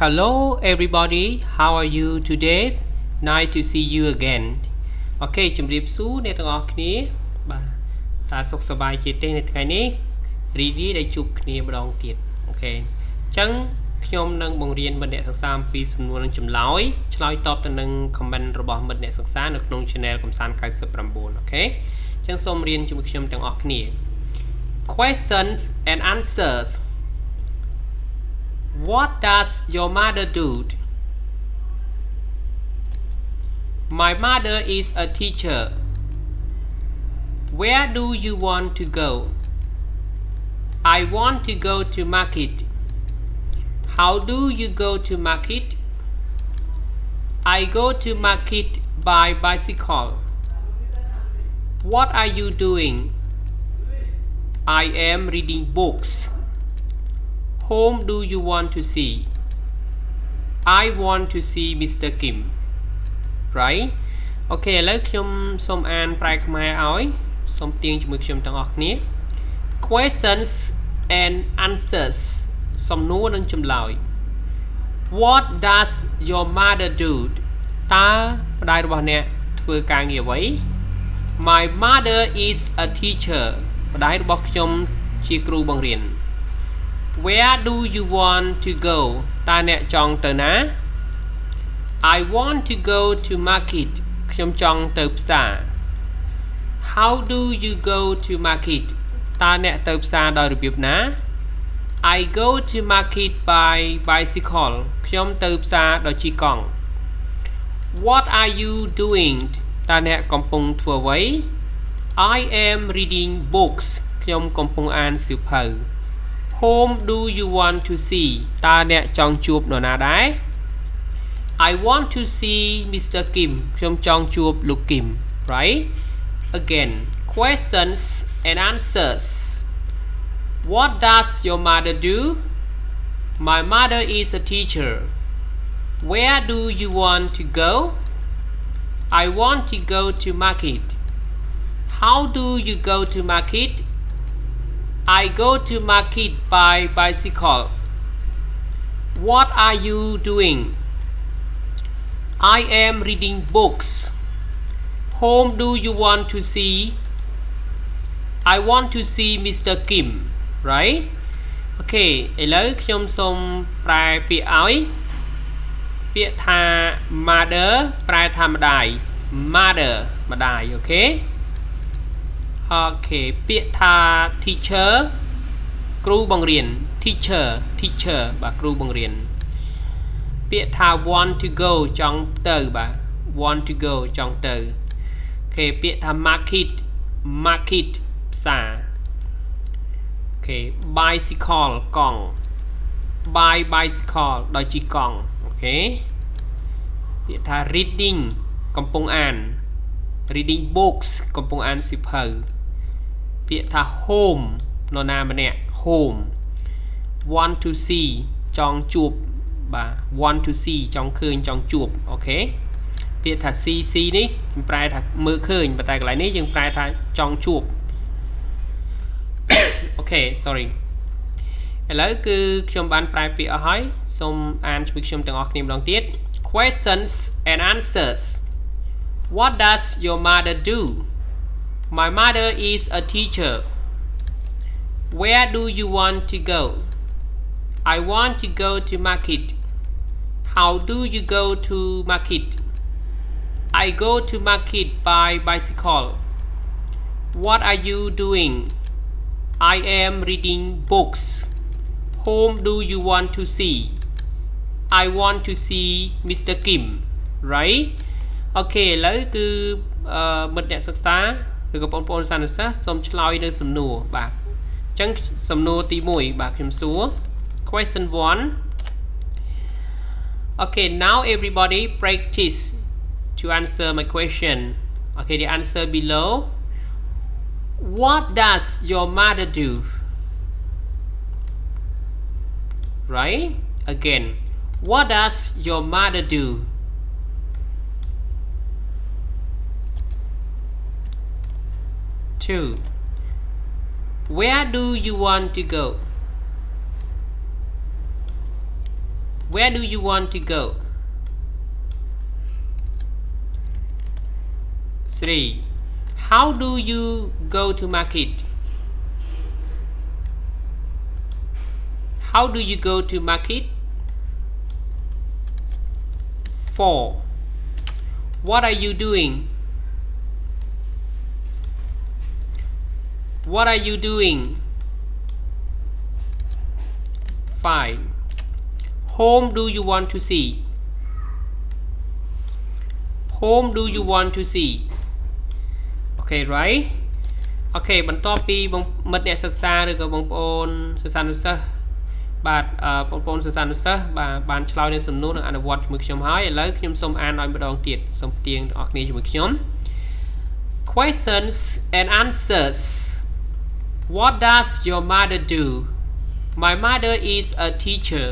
Hello everybody, how are you today? Nice to see you again. Okay ជំរាបសួរអ្នកទាំងអស់គ្នាបាទតើសុខសប្បាយជាទេនៅថ្ងៃនេះរីករាយដែលជួបគ្នាម្ដងទៀតអូខេអញ្ចឹងខ្ញុំនឹងបង្រៀនមិត្តអ្នកសិក្សាអំពីសំណួរនិងចម្លើយឆ្លើយតបទៅនឹង comment របស់មិត្តអ្នកសិក្សានៅក្នុង channel កំសាន្ត99អូខេអញ្ចឹងសូមរៀនជាមួយខ្ញុំទាំងអស់គ្នា Questions and answers. What does your mother do? My mother is a teacher. Where do you want to go? I want to go to market. How do you go to market? I go to market by bicycle. What are you doing? I am reading books. Whom do you want to see? I want to see Mr. Kim. Right? Okay ឥឡូវខ្ញុំសូមអានប្រែខ្មែរឲ្យសូមទាញជាមួយខ្ញុំទាំងអស់គ្នា Questions and answers សំណួរនិងចម្លើយ What does your mother do? តើម្ដាយរបស់អ្នកធ្វើការងារអ្វី My mother is a teacher. ម្ដាយរបស់ខ្ញុំជាគ្រូបង្រៀន Where do you want to go? តើអ្នកចង់ទៅណា I want to go to market. ខ្ញុំចង់ទៅផ្សារ How do you go to market? តើអ្នកទៅផ្សារដោយរបៀបណា I go to market by bicycle. ខ្ញុំទៅផ្សារដោយជិះកង់ What are you doing? តើអ្នកកំពុងធ្វើអ្វី I am reading books. ខ្ញុំកំពុងអានសៀវភៅ Whom do you want to see? តើអ្នកចង់ជួបនរណាដែរ I want to see Mr. Kim. ខ្ញុំចង់ជួបលោក Kim. Right? Again, questions and answers. What does your mother do? My mother is a teacher. Where do you want to go? I want to go to market. How do you go to market? I go to market by bicycle. What are you doing? I am reading books. Whom do you want to see? I want to see Mr. Kim. Right? Okay ឥឡូវខ្ញុំសូមប្រែពាក្យឲ្យពាក្យថា mother ប្រែថាម្ដាយ mother ម្ដាយអូខេអូខេពាក្យថា teacher គ្រូបង្រៀន teacher បាទគ្រូបង្រៀនពាក្យថា want to go ចង់ទៅបាទ want to go ចង់ទៅអូខេពាក្យថា market ផ្សារអូខេ bicycle កង់ by bicycle ដោយជិះកង់អូខេពាក្យថា reading កំពុងអាន reading books កំពុងអានសៀវភៅពាក្យថា home នរណាម្នាក់ home want to see ចង់ជួបបាទ want to see ចង់ឃើញចង់ជួបអូខេពាក្យថា see នេះប្រែថាមើលឃើញប៉ុន្តែកន្លែងនេះយើងប្រែថាចង់ជួបអូខេ sorry ឥឡូវគឺខ្ញុំបានប្រែពាក្យអស់ហើយសូមអានជួយខ្ញុំទាំងអស់គ្នាម្ដងទៀត Questions and answers. What does your mother do? My mother is a teacher. Where do you want to go? I want to go to market. How do you go to market? I go to market by bicycle. What are you doing? I am reading books. Whom do you want to see? I want to see Mr. Kim. Right? អូខេឥឡូវគឺមិត្តអ្នកសិក្សាឬក៏បងប្អូនសាស្ត្រសាស្ត្រសូមឆ្លើយនៅសំណួរបាទអញ្ចឹងសំណួរទី1បាទខ្ញុំសួរ Question 1 Okay now everybody practice to answer my question. Okay the answer below. What does your mother do? Right? Again, what does your mother do? Two. Where do you want to go? Where do you want to go? 3. How do you go to market? How do you go to market? 4. What are you doing? What are you doing? 5. Whom do you want to see? Whom do you want to see? Okay, right? Okay, បន្ទាប់ពីមិត្តអ្នកសិក្សាឬក៏បងប្អូនសិស្សានុសិស្សបាទបងប្អូនសិស្សានុសិស្សបានឆ្លើយនៅសំណួរនិងអនុវត្តជាមួយខ្ញុំហើយឥឡូវខ្ញុំសូមអានឲ្យម្ដងទៀតសូមទាញទាំងអស់គ្នាជាមួយខ្ញុំ Questions and answers. What does your mother do? My mother is a teacher.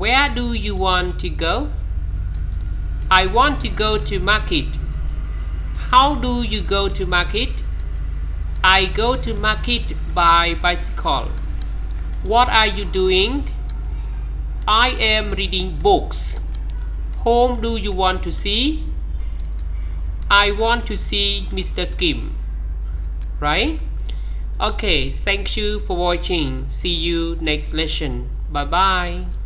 Where do you want to go? I want to go to market. How do you go to market? I go to market by bicycle. What are you doing? I am reading books. Whom do you want to see? I want to see Mr. Kim. Right? Okay, thank you for watching. See you next lesson. Bye bye.